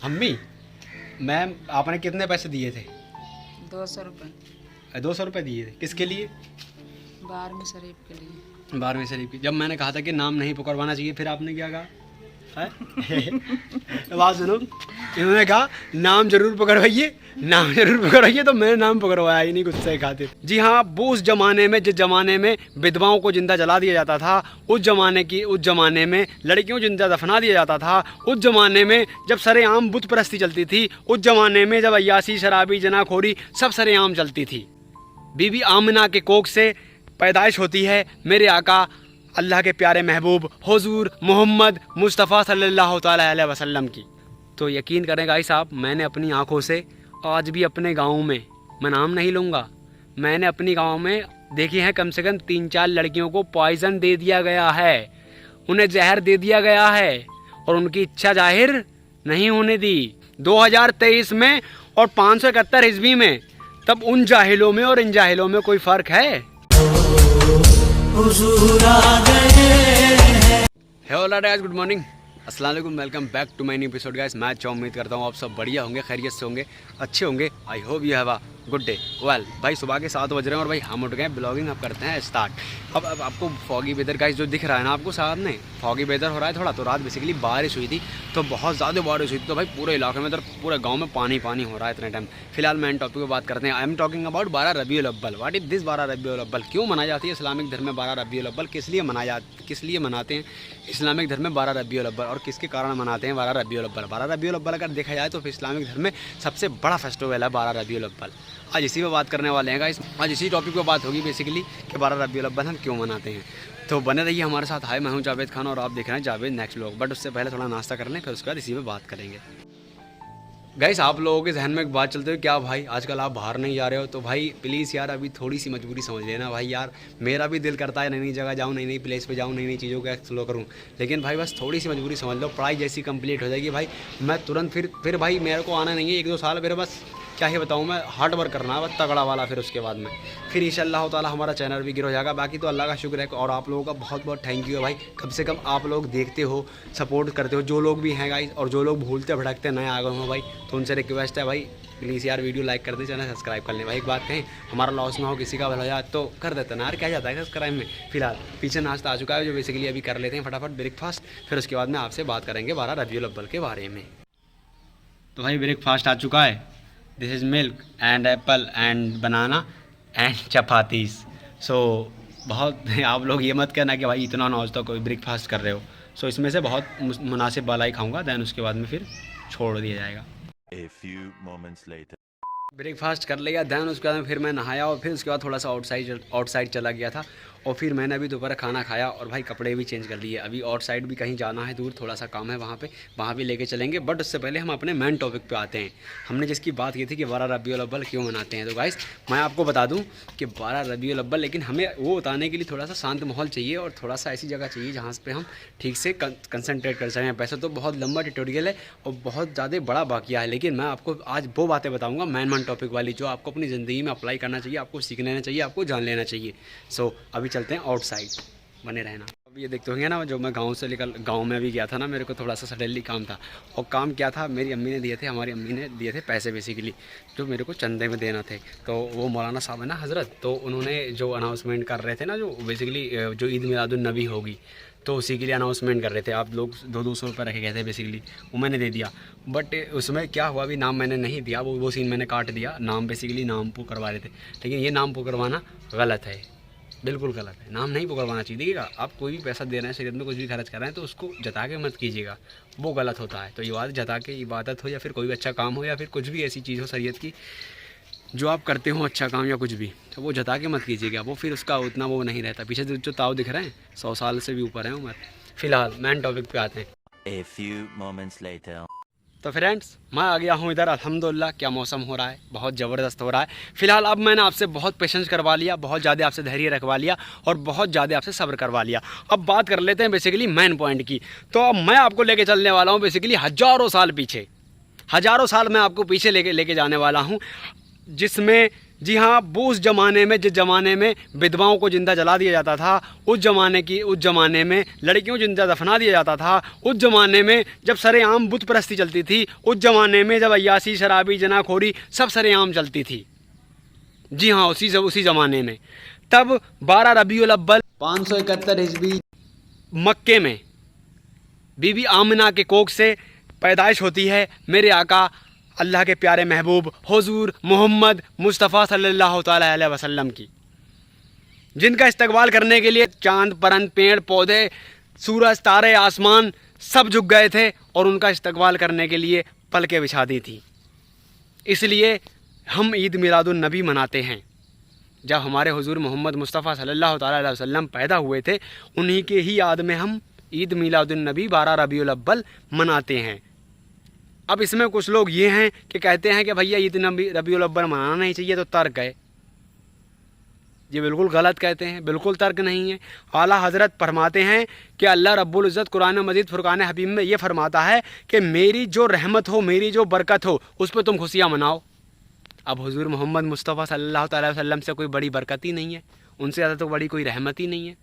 अम्मी, मैम आपने कितने पैसे दिए थे? 200 रुपये। 200 रुपये दिए थे, किसके लिए? 12वीं शरीफ के लिए। 12वीं शरीफ की। जब मैंने कहा था कि नाम नहीं पुकारवाना चाहिए, फिर आपने क्या कहा है? बात सुनो, इन्होंने कहा नाम जरूर पकड़वाइए, नाम जरूर पकड़वाइए, तो मैंने नाम पकड़वाया ही नहीं गुस्से खातिर। जी हाँ, वो उस जमाने में, जिस जमाने में विधवाओं को जिंदा जला दिया जाता था, उस जमाने में लड़कियों को जिंदा दफना दिया जाता था, उस जमाने में जब सरेआम बुत परस्ती चलती थी, उस जमाने में जब अय्यासी, शराबी, जनाखोरी सब सरेआम चलती थी। बीबी आमिना के कोख से पैदाइश होती है मेरे आका अल्लाह के प्यारे महबूब हुजूर मोहम्मद मुस्तफ़ा सल्लल्लाहु ताला अलैहि वसल्लम की। तो यकीन करें गाइस साहब, मैंने अपनी आंखों से आज भी अपने गाँव में, मैं नाम नहीं लूँगा, मैंने अपनी गाँव में देखी है कम से कम 3-4 लड़कियों को पॉइजन दे दिया गया है, उन्हें जहर दे दिया गया है और उनकी इच्छा जाहिर नहीं होने दी। 2023 में और 571 ईस्वी में, तब उन जाहिलों में और इन जाहिलों में कोई फ़र्क है? हेलो गाइस, गुड मॉर्निंग, अस्सलाम वालेकुम, welcome back to my new episode guys. मैं उम्मीद करता हूँ आप सब बढ़िया होंगे, खैरियत से होंगे, अच्छे होंगे। I hope you have a good day. Well भाई, सुबह के 7 बज रहे हैं और भाई हम उठ गए, ब्लॉगिंग अब करते हैं स्टार्ट। अब आपको फॉगी वेदर गाइस जो दिख रहा है ना आपको सामने, फॉगी वेदर हो रहा है थोड़ा। तो रात बेसिकली बारिश हुई थी, तो बहुत ज़्यादा बारिश हुई थी, तो भाई पूरे इलाके में, इधर पूरे गाँव में पानी पानी हो रहा है इतने टाइम। फिलहाल मैं इन टॉपिक पर बात करते हैं। आई एम टॉकिंग अबाउट 12 रबीउल अव्वल। व्हाट इज दिस 12 रबीउल अव्वल? क्यों मनाई जाती है इस्लामिक धर्म में 12 रबीउल अव्वल? किस लिए मनाते हैं इस्लामिक धर्म में 12 रबीउल अव्वल और किसके कारण मनाते हैं 12 रबीउल अव्वल? 12 रबीउल अव्वल अगर देखा जाए तो इस्लामिक धर्म में सबसे बड़ा फेस्टिवल है 12 रबीउल अव्वल। आज इसी पे बात करने वाले हैं गाइस। आज इसी टॉपिक पे बात होगी बेसिकली कि 12 रबीउल अव्वल हम क्यों मनाते हैं। तो बने रहिए हमारे साथ। हाय, मैं हूं जावेद खान और आप देख रहे हैं जावेद नेक्स्ट व्लॉग। बट उससे पहले थोड़ा नाश्ता कर लें, फिर उसके बाद इसी पे बात करेंगे। गाइस, आप लोगों के जहन में एक बात चलती है, क्या भाई आजकल आप बाहर नहीं जा रहे हो? तो भाई प्लीज़ यार, अभी थोड़ी सी मजबूरी समझ लेना भाई यार। मेरा भी दिल करता है नई नई जगह जाऊँ, नई नई प्लेस पे जाऊँ, नई नई चीज़ों को एक्सप्लोर करूँ, लेकिन भाई बस थोड़ी सी मजबूरी समझ लो। पढ़ाई जैसी कंप्लीट हो जाएगी भाई, मैं तुरंत फिर भाई मेरे को आना नहीं है 1-2 साल, फिर बस क्या ही बताऊँ मैं, हार्ड वर्क करना है बस तगड़ा वाला। फिर उसके बाद में फिर इंशाअल्लाह ताला हमारा चैनल भी ग्रो हो जाएगा। बाकी तो अल्लाह का शुक्र है और आप लोगों का बहुत बहुत थैंक यू है भाई। कम से कम आप लोग देखते हो, सपोर्ट करते हो, जो लोग भी हैं गाइस, और जो लोग भूलते भटकते नए आ गए हो भाई, तो उनसे रिक्वेस्ट है भाई प्लीज़ यार वीडियो लाइक कर दें, चैनल सब्सक्राइब कर लें। भाई एक बात कहें, हमारा लॉस ना हो, किसी का भला हो जाए तो कर देते ना यार, क्या जाता है सब्सक्राइब में। फिलहाल पीछे नाश्ता आ चुका है जो बेसिकली अभी कर लेते हैं फटाफट ब्रेकफास्ट, फिर उसके बाद में आपसे बात करेंगे 12 रबीउल अव्वल के बारे में। तो भाई ब्रेकफास्ट आ चुका है। This is milk and apple and banana and chapatis. So बहुत आप लोग ये मत कहना कि भाई इतना नाश्ता कोई ब्रेकफास्ट कर रहे हो। सो इसमें से बहुत मुनासिब वाला ही खाऊंगा, दैन उसके बाद में फिर छोड़ दिया जाएगा। A few moments later. Breakfast कर लिया, दैन उसके बाद फिर मैं नहाया और फिर उसके बाद थोड़ा सा आउटसाइड चला गया था और फिर मैंने अभी दोपहर खाना खाया और भाई कपड़े भी चेंज कर लिए। अभी आउटसाइड भी कहीं जाना है दूर, थोड़ा सा काम है वहाँ भी लेके चलेंगे। बट उससे पहले हम अपने मेन टॉपिक पे आते हैं। हमने जिसकी बात की थी कि 12 रबीउल अव्वल क्यों मनाते हैं, तो गाइस मैं आपको बता दूँ कि 12 रबीउल अव्वल, लेकिन हमें वो बताने के लिए थोड़ा सा शांत माहौल चाहिए और थोड़ा सा ऐसी जगह चाहिए जहाँ पर हम ठीक से कंसनट्रेट कर सकें। वैसे तो बहुत लंबा ट्यूटोरियल है और बहुत ज़्यादा बड़ा बाकिया है, लेकिन मैं आपको आज वो बातें बताऊँगा मेन टॉपिक वाली, जो आपको अपनी ज़िंदगी में अप्लाई करना चाहिए, आपको सीख लेना चाहिए, आपको जान लेना चाहिए। सो अभी चलते हैं आउटसाइड, बने रहना। अब ये देखते होंगे ना, जो मैं गांव में भी गया था ना, मेरे को थोड़ा सा सडनली काम था। और काम क्या था, मेरी अम्मी ने दिए थे, हमारी अम्मी ने दिए थे पैसे बेसिकली, जो मेरे को चंदे में देना थे। तो वो मौलाना साहब है ना हज़रत, तो उन्होंने जो अनाउंसमेंट कर रहे थे ना, जो बेसिकली जो ईद मिलादुन नबी होगी, तो उसी के लिए अनाउंसमेंट कर रहे थे। आप लोग 200 रुपये रखे गए थे बेसिकली, वो मैंने दे दिया। बट उसमें क्या हुआ, अभी नाम मैंने नहीं दिया, वो सीन मैंने काट दिया। नाम बेसिकली नाम पू करवा रहे थे, लेकिन ये नाम पू करवाना गलत है, बिल्कुल गलत है। नाम नहीं पुकारवाना चाहिए। देखिएगा, आप कोई भी पैसा दे रहे हैं, शरीयत में कुछ भी खर्च कर रहे हैं, तो उसको जता के मत कीजिएगा, वो गलत होता है। तो ये बात जता के इबादत हो या फिर कोई भी अच्छा काम हो या फिर कुछ भी ऐसी चीज़ हो शरीयत की जो आप करते हो, अच्छा काम या कुछ भी, तो वो जता के मत कीजिएगा, वो फिर उसका उतना वो नहीं रहता। पीछे जो ताव दिख रहे हैं 100 साल से भी ऊपर है उम्र। फिलहाल मेन टॉपिक पे आते हैं। A few moments later. तो फ्रेंड्स, मैं आ गया हूँ इधर। अल्हम्दुलिल्लाह क्या मौसम हो रहा है, बहुत ज़बरदस्त हो रहा है। फिलहाल अब मैंने आपसे बहुत पेशेंस करवा लिया, बहुत ज़्यादा आपसे धैर्य रखवा लिया और बहुत ज़्यादा आपसे सब्र करवा लिया। अब बात कर लेते हैं बेसिकली मेन पॉइंट की। तो अब मैं आपको लेके चलने वाला हूँ बेसिकली हज़ारों साल पीछे, हज़ारों साल मैं आपको पीछे लेके जाने वाला हूँ, जिसमें जी हाँ, वो उस ज़माने में, जिस ज़माने में विधवाओं को जिंदा जला दिया जाता था, उस ज़माने में लड़कियों को जिंदा दफना दिया जाता था, उस ज़माने में जब सरेआम बुत परस्ती चलती थी, उस ज़माने में जब अय्यासी, शराबी, जनाखोरी सब सरेआम चलती थी। जी हाँ, उसी ज़माने में तब 12 रबीउल अव्वल 571 ईस्वी मक्के में बीबी आमिना के कोख से पैदाइश होती है मेरे आका अल्लाह के प्यारे महबूब हुजूर मोहम्मद मुस्तफ़ा सल्लल्लाहु ताला अलैहि वसल्लम की, जिनका इस्तकबाल करने के लिए चांद, परंद, पेड़ पौधे, सूरज, तारे, आसमान सब झुक गए थे और उनका इस्तकबाल करने के लिए पलकें बिछा दी थी। इसलिए हम ईद मिलादुन नबी मनाते हैं। जब हमारे हुजूर मोहम्मद मुस्तफ़ा सल्लल्लाहु ताला अलैहि वसल्लम पैदा हुए थे, उन्हीं के ही याद में हम ईद मिलादुन नबी 12 रबीउल अव्वल मनाते हैं। अब इसमें कुछ लोग ये हैं कि कहते हैं कि भैया ईद रबीउल अव्वल मनाना नहीं चाहिए, तो तर्क है। ये बिल्कुल गलत कहते हैं, बिल्कुल तर्क नहीं है। आला हज़रत फरमाते हैं कि अल्लाह रब्बुल इज़्ज़त कुरान मजीद फुरकान हबीब में ये फरमाता है कि मेरी जो रहमत हो, मेरी जो बरकत हो, उस पर तुम खुशियाँ मनाओ। अब हुजूर मोहम्मद मुस्तफ़ा सल्लल्लाहु अलैहि वसल्लम से कोई बड़ी बरकत ही नहीं है, उनसे ज़्यादा तो बड़ी कोई रहमत ही नहीं है।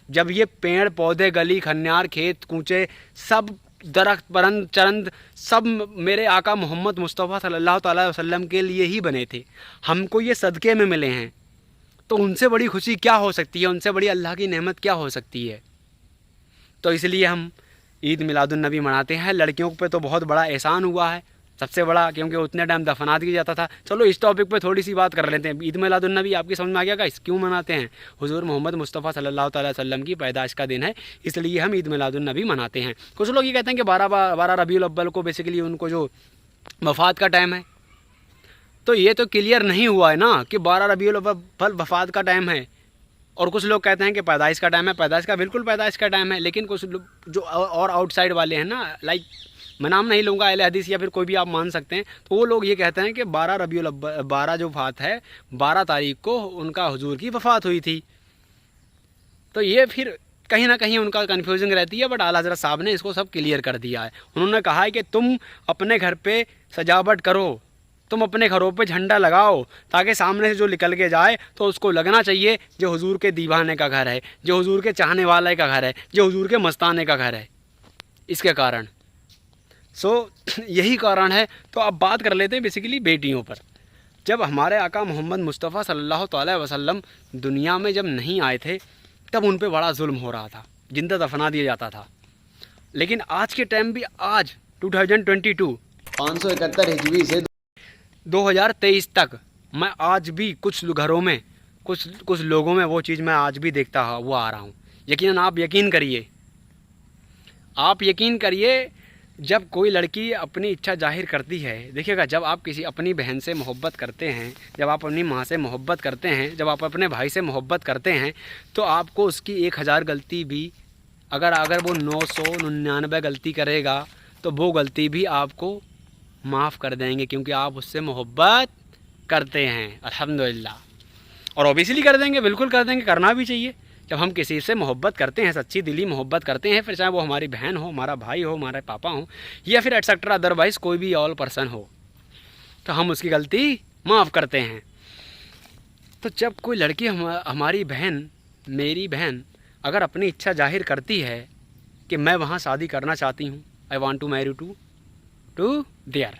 जब ये पेड़ पौधे, गली खन्यार, खेत कूचे, सब दरख्त, परंद चरंद सब मेरे आका मोहम्मद मुस्तफ़ा सल्लल्लाहु अलैहि वसल्लम के लिए ही बने थे, हमको ये सदक़े में मिले हैं, तो उनसे बड़ी खुशी क्या हो सकती है, उनसे बड़ी अल्लाह की नेमत क्या हो सकती है। तो इसलिए हम ईद मिलादुन नबी मनाते हैं। लड़कियों पे तो बहुत बड़ा एहसान हुआ है, सबसे बड़ा, क्योंकि उतने टाइम दफना दिया जाता था। चलो इस टॉपिक पे थोड़ी सी बात कर लेते हैं। ईद मिलादुन नबी आपकी समझ में आ गया गाइस, क्यों मनाते हैं? हुजूर मोहम्मद मुस्तफ़ा सल्लल्लाहु अलैहि वसल्लम की पैदाइश का दिन है, इसलिए हम ईद मिलादुन नबी मनाते हैं। कुछ लोग ये कहते हैं कि 12 रबीउल अव्वल को बेसिकली उनको जो वफ़ात का टाइम है, तो ये तो क्लियर नहीं हुआ है ना कि 12 रबीउल अव्वल वफ़ात का टाइम है। और कुछ लोग कहते हैं कि पैदाइश का टाइम है, पैदाइश का बिल्कुल पैदाइश का टाइम है। लेकिन कुछ लोग जो और आउटसाइड वाले हैं ना, लाइक मैं नाम नहीं लूँगा, अहले हदीस या फिर कोई भी आप मान सकते हैं, तो वो लोग ये कहते हैं कि 12 रबीउल अव्वल 12 जो वफ़ात है, 12 तारीख को उनका हुजूर की वफ़ात हुई थी। तो ये फिर कहीं ना कहीं उनका कन्फ्यूजन रहती है, बट आला हज़रत साहब ने इसको सब क्लियर कर दिया है। उन्होंने कहा है कि तुम अपने घर पे सजावट करो, तुम अपने घरों पे झंडा लगाओ, ताकि सामने से जो निकल के जाए तो उसको लगना चाहिए जो हुजूर के दीवाने का घर है, जो हुजूर के चाहने वाले का घर है, जो हुजूर के मस्ताने का घर है। इसके कारण यही कारण है। तो अब बात कर लेते हैं बेसिकली बेटियों पर। जब हमारे आका मोहम्मद मुस्तफ़ा सल्लल्लाहु अलैहि वसल्लम दुनिया में जब नहीं आए थे, तब उन पे बड़ा जुल्म हो रहा था, जिंदा दफना दिया जाता था। लेकिन आज के टाइम भी, आज 2022 571 हिजरी से 2023 तक, मैं आज भी कुछ घरों में, कुछ लोगों में वो चीज़ मैं आज भी देखता हुआ आ रहा हूँ। यकीनन आप यकीन करिए, जब कोई लड़की अपनी इच्छा जाहिर करती है, देखिएगा, जब आप किसी अपनी बहन से मोहब्बत करते हैं, जब आप अपनी माँ से मोहब्बत करते हैं, जब आप अपने भाई से मोहब्बत करते हैं, तो आपको उसकी 1000 गलती भी, अगर वो 999 गलती करेगा, तो वो गलती भी आपको माफ़ कर देंगे, क्योंकि आप उससे मोहब्बत करते हैं। अल्हम्दुलिल्लाह। और ऑब्वियसली कर देंगे, बिल्कुल कर देंगे, करना भी चाहिए। जब हम किसी से मोहब्बत करते हैं, सच्ची दिली मोहब्बत करते हैं, फिर चाहे वो हमारी बहन हो, हमारा भाई हो, हमारे पापा हो, या फिर एटसेट्रा अदरवाइज़ कोई भी ऑल पर्सन हो, तो हम उसकी गलती माफ़ करते हैं। तो जब कोई लड़की हमारी बहन, मेरी बहन, अगर अपनी इच्छा जाहिर करती है कि मैं वहाँ शादी करना चाहती हूँ, I want to marry to there,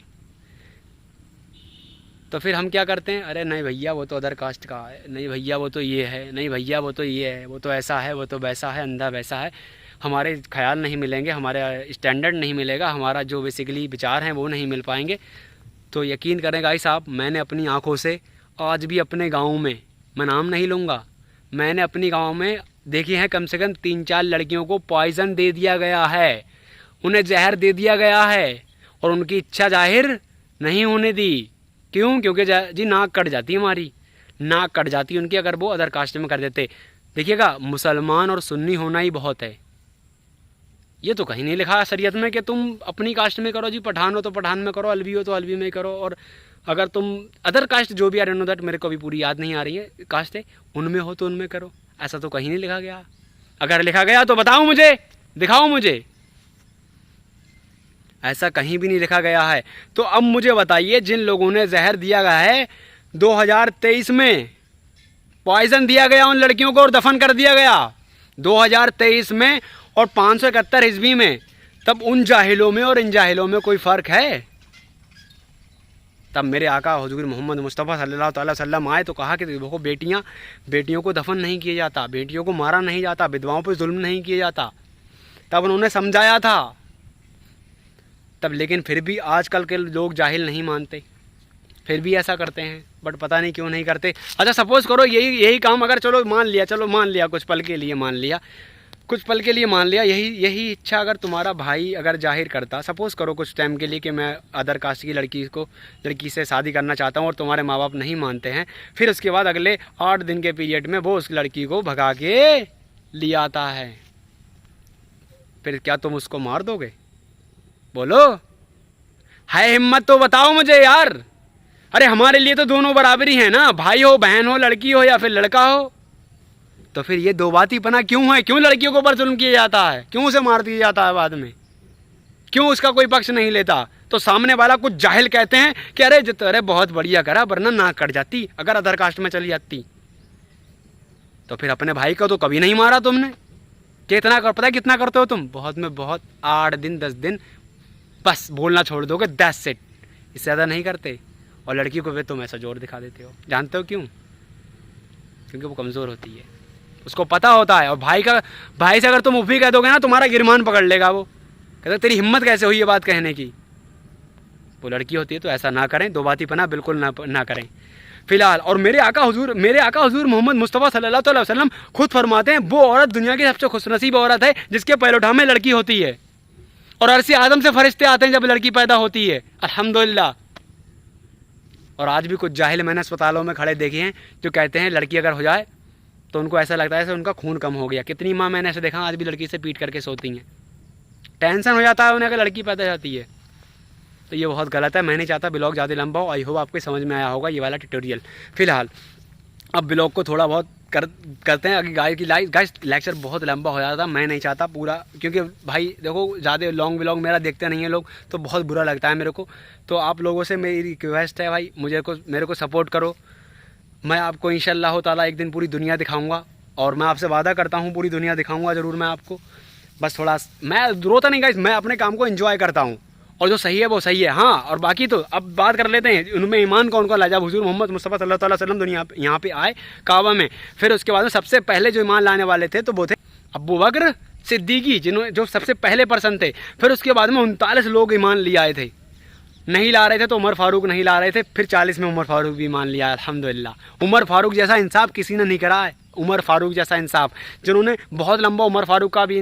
तो फिर हम क्या करते हैं? अरे नहीं भैया, वो तो अदर कास्ट का है, नहीं भैया वो तो ये है, नहीं भैया वो तो ये है, वो तो ऐसा है, वो तो वैसा है, अंधा वैसा है, हमारे ख्याल नहीं मिलेंगे, हमारे स्टैंडर्ड नहीं मिलेगा, हमारा जो बेसिकली विचार हैं वो नहीं मिल पाएंगे। तो यकीन करें गाइस साहब, मैंने अपनी आँखों से आज भी अपने गाँव में, मैं नाम नहीं लूँगा, मैंने अपनी गाँव में देखी है कम से कम 3-4 लड़कियों को पॉइज़न दे दिया गया है, उन्हें जहर दे दिया गया है, और उनकी इच्छा जाहिर नहीं होने दी। क्यों? क्योंकि जी नाक कट जाती है, हमारी नाक कट जाती है उनकी, अगर वो अदर कास्ट में कर देते। देखिएगा, मुसलमान और सुन्नी होना ही बहुत है, ये तो कहीं नहीं लिखा है शरीयत में कि तुम अपनी कास्ट में करो। जी पठान हो तो पठान में करो, अलवी हो तो अलवी में करो, और अगर तुम अदर कास्ट जो भी आ रहे दैट, मेरे को भी पूरी याद नहीं आ रही है कास्ट है, उनमें हो तो उनमें करो, ऐसा तो कहीं नहीं लिखा गया। अगर लिखा गया तो बताओ मुझे, दिखाओ मुझे, ऐसा कहीं भी नहीं लिखा गया है। तो अब मुझे बताइए, जिन लोगों ने जहर दिया गया है, 2023 में पॉइजन दिया गया उन लड़कियों को और दफन कर दिया गया 2023 में, और 571 ईस्वी में। तब उन जाहिलों में और इन जाहिलों में कोई फ़र्क है? तब मेरे आका हुजूर मोहम्मद मुस्तफ़ा सल्लल्लाहु अलैहि वसल्लम आए तो कहा कि देखो बेटियों को दफन नहीं किया जाता, बेटियों को मारा नहीं जाता, विधवाओं पर जुल्म नहीं किया जाता। तब उन्होंने समझाया था तब, लेकिन फिर भी आजकल के लोग जाहिल नहीं मानते, फिर भी ऐसा करते हैं, बट पता नहीं क्यों नहीं करते। अच्छा सपोज़ करो यही काम अगर चलो मान लिया कुछ पल के लिए मान लिया यही इच्छा अगर तुम्हारा भाई अगर जाहिर करता, सपोज़ करो कुछ टाइम के लिए कि मैं अदर कास्ट की लड़की से शादी करना चाहता हूँ और तुम्हारे माँ बाप नहीं मानते हैं, फिर उसके बाद अगले 8 दिन के पीरियड में वो उस लड़की को भगा के ले आता है, फिर क्या तुम उसको मार दोगे? बोलो, है हिम्मत तो बताओ मुझे यार। अरे हमारे लिए तो दोनों बराबरी हैं ना, भाई हो, बहन हो, लड़की हो या फिर लड़का हो। तो फिर ये दो बातीपना क्यों है? क्यों लड़कियों के ऊपर जुल्म किया जाता है? क्यों उसे मार दिया जाता है बाद में? क्यों उसका कोई पक्ष नहीं लेता? तो सामने वाला कुछ जाहिल कहते हैं कि अरे बहुत बढ़िया करा, वरना नाक कट जाती अगर अदर कास्ट में चली जाती। तो फिर अपने भाई को तो कभी नहीं मारा तुमने। कितना पता है कितना करते हो तुम? बहुत में बहुत 8 दिन 10 दिन बस बोलना छोड़ दोगे, दैट्स इट, इससे ज़्यादा नहीं करते। और लड़की को फिर तुम ऐसा जोर दिखा देते हो। जानते हो क्यों? क्योंकि वो कमज़ोर होती है, उसको पता होता है। और भाई से अगर तुम उफ़ी कह दोगे ना, तुम्हारा गिरमान पकड़ लेगा। वो कहता तेरी हिम्मत कैसे हुई ये बात कहने की? वो लड़की होती है तो ऐसा ना करें, दो बातीपना बिल्कुल ना करें फ़िलहाल। और मेरे आका हुजूर मोहम्मद मुस्तफ़ा सल्लल्लाहु अलैहि वसल्लम खुद फरमाते हैं वो औरत दुनिया की सबसे खुशनसीब औरत है जिसके पैरोठा में लड़की होती है, और अर्श आदम से फरिश्ते आते हैं जब लड़की पैदा होती है, अल्हम्दुलिल्लाह। और आज भी कुछ जाहिल मैंने अस्पतालों में खड़े देखे हैं जो कहते हैं लड़की अगर हो जाए तो उनको ऐसा लगता है जैसे उनका खून कम हो गया। कितनी माँ मैंने ऐसे देखा आज भी लड़की से पीट करके सोती हैं, टेंशन हो जाता है उन्हें अगर लड़की पैदा जाती है। तो ये बहुत गलत है। मैं नहीं चाहता ब्लॉग ज़्यादा लंबा हो। आई होप आपको समझ में आया होगा ये वाला ट्यूटोरियल। फ़िलहाल अब ब्लॉग को थोड़ा बहुत करते हैं। अगर गाइस लेक्चर बहुत लंबा हो जाता, मैं नहीं चाहता पूरा, क्योंकि भाई देखो ज़्यादा लॉन्ग व्लॉग मेरा देखते नहीं है लोग, तो बहुत बुरा लगता है मेरे को। तो आप लोगों से मेरी रिक्वेस्ट है भाई, मेरे को सपोर्ट करो। मैं आपको इंशाअल्लाह ताला एक दिन पूरी दुनिया दिखाऊंगा, और मैं आपसे वादा करता हूँ पूरी दुनिया दिखाऊंगा ज़रूर मैं आपको। बस थोड़ा मैं रोता नहीं गाइस, मैं अपने काम को एंजॉय करता हूँ, और जो सही है वो सही है। हाँ, और बाकी तो अब बात कर लेते हैं उनमें ईमान कौन कौन लाया। जब हुजूर मोहम्मद मुस्तफ़ा सल्लल्लाहु अलैहि वसल्लम दुनिया यहाँ पे आए काबा में, फिर उसके बाद में सबसे पहले जो ईमान लाने वाले थे तो वो थे अबू बकर सिद्दीकी, जो सबसे पहले पर्सन थे। फिर उसके बाद में 39 लोग ईमान लिए आए थे। नहीं ला रहे थे तो उमर फारूक नहीं ला रहे थे, फिर 40 में उमर फारूक भी मान लिया, अल्हम्दुलिल्लाह। उमर फारूक जैसा इंसाफ किसी ने नहीं करा है। उमर फारूक जैसा इंसाफ, जिन्होंने बहुत लंबा उमर फारूक का भी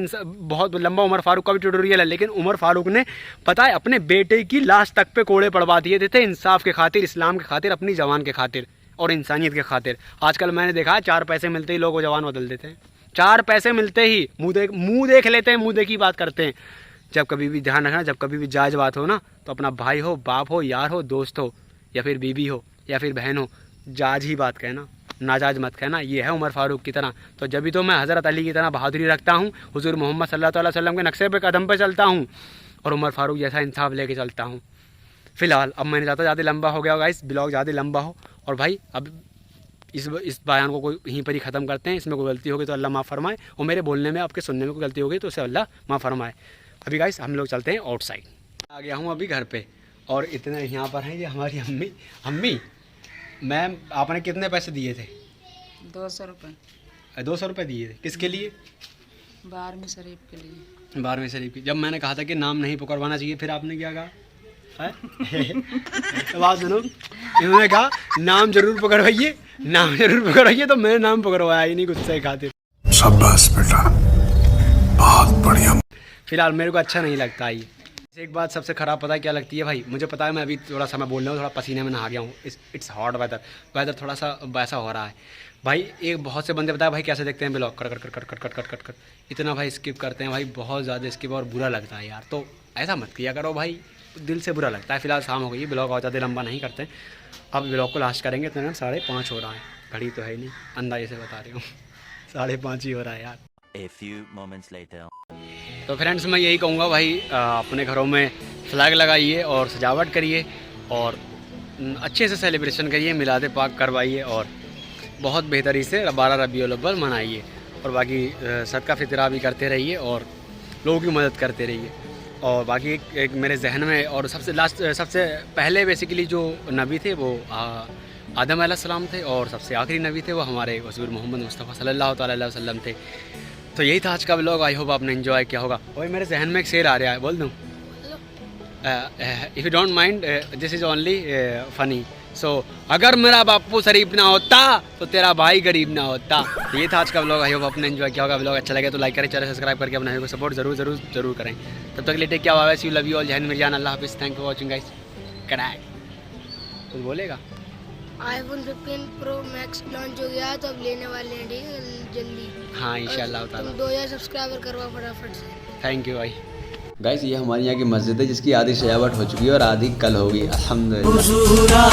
ट्यूटोरियल है, लेकिन उमर फारूक ने पता है अपने बेटे की लाश तक पे कोड़े पड़वा दिए थे इंसाफ के खातिर, इस्लाम के खातिर, अपनी जवान के खातिर और इंसानियत के खातिर। आजकल मैंने देखा है 4 पैसे मिलते ही लोग वो जवान बदल देते हैं। 4 पैसे मिलते ही मुँह देख लेते हैं, मुँह देखी बात करते हैं। जब कभी भी ध्यान रखना, जब कभी भी जायज़ बात हो ना, तो अपना भाई हो, बाप हो, यार हो, दोस्त हो, या फिर बीवी हो, या फिर बहन हो, जायज़ ही बात कहना, नाजायज़ मत कहना। ये है उमर फारूक की तरह। तो जब भी तो मैं हज़रत अली की तरह बहादुरी रखता हूँ, हुजूर मोहम्मद सल्लल्लाहु अलैहि वसल्लम के नक्शे पे कदम पे चलता हूँ, और उमर फारूक जैसा इंसाफ लेके चलता हूँ। फ़िलहाल अब मैंने चाहता ज़्यादा लंबा हो गया होगा, इस ब्लॉग ज़्यादा लंबा हो। और भाई अब इस बयान को कोई यहीं पर ही ख़त्म करते हैं। इसमें कोई गलती होगी तो अल्लाह माफ़ फरमाए, और मेरे बोलने में, आपके सुनने में कोई गलती होगी तो उसे अल्लाह माफ़ फरमाए। अभी गाइस हम लोग चलते हैं आउटसाइड। आ गया हूँ अभी घर पे, और इतने यहाँ पर हैं ये हमारी अम्मी। मैम आपने कितने पैसे दिए थे? 200 रुपये। 200 रुपये दिए थे किसके लिए? 12वीं शरीफ के लिए। 12वीं शरीफ की। जब मैंने कहा था कि नाम नहीं पुकारवाना चाहिए, फिर आपने क्या कहा? बात सुनो, इन्होंने कहा नाम जरूर पकड़वाइए, नाम जरूर पकड़वाइए, तो मैंने नाम पकड़वाया ही नहीं गुस्से खातिर। शाबाश बेटा, बहुत बढ़िया। फिलहाल मेरे को अच्छा नहीं लगता ये। एक बात सबसे ख़राब पता है क्या लगती है भाई? मुझे पता है मैं अभी थोड़ा सा मैं बोल रहा हूँ, थोड़ा पसीने में नहा गया हूँ। इट्स हॉट वेदर थोड़ा सा वैसा हो रहा है भाई। एक बहुत से बंदे बताया भाई कैसे देखते हैं ब्लॉग, कर कर कर कर कर कर कर कर कर इतना भाई स्किप करते हैं भाई, बहुत ज़्यादा स्किप, और बुरा लगता है यार। तो ऐसा मत किया करो भाई, दिल से बुरा लगता है। फिलहाल शाम हो गई, ब्लॉग और ज़्यादा लंबा नहीं करते, अब ब्लॉग को लास्ट करेंगे। इतना 5:30 हो रहा है, घड़ी तो है ही नहीं, अंदाजे से बता रही हूँ 5:30 ही हो रहा है यार। A few moments later. तो फ्रेंड्स मैं यही कहूँगा भाई, अपने घरों में फ्लैग लगाइए और सजावट करिए, और अच्छे से सेलिब्रेशन करिए, मिलाद पाक करवाइए और बहुत बेहतरी से 12 रबीउल अव्वल मनाइए। और बाकी सदका फितरा भी करते रहिए और लोगों की मदद करते रहिए। और बाकी एक मेरे जहन में और सबसे पहले बेसिकली जो नबी थे वो आदम अलैहिस्सलाम थे और सबसे आखिरी नबी थे वो हमारे हुज़ूर मोहम्मद मुस्तफ़ा सल्लल्लाहु अलैहि वसल्लम थे। तो यही था आज का व्लॉग। आई होप आपने एंजॉय किया होगा। और मेरे जहन में एक शेर आ रहा है, बोल दूँ? If you don't mind, this is only funny. So अगर मेरा बापू शरीफ ना होता तो तेरा भाई गरीब ना होता। तो ये था आज का व्लॉग। आई होप आपने एंजॉय किया होगा। व्लॉग अच्छा लगे तो लाइक करें, चैनल सब्सक्राइब करके अपने भाई को सपोर्ट जरूर करें। तब तक के लिए take care, bye, see you, love you all, जय हिंद, मिर्जान, अल्लाह हाफिज़, thank you for watching guys. कड़ाई कुछ बोलेगा? iPhone 15 Pro Max लॉन्च हो गया तो अब लेने वाले हैं, ठीक है, जल्दी। हाँ इंशाल्लाह ताला। तुम 2000 सब्सक्राइबर करवा फटाफट से। थैंक यू भाई। गाइस ये हमारे यहाँ की मस्जिद है जिसकी आधी सजावट हो चुकी है और आधी कल होगी, अल्हम्दुलिल्लाह।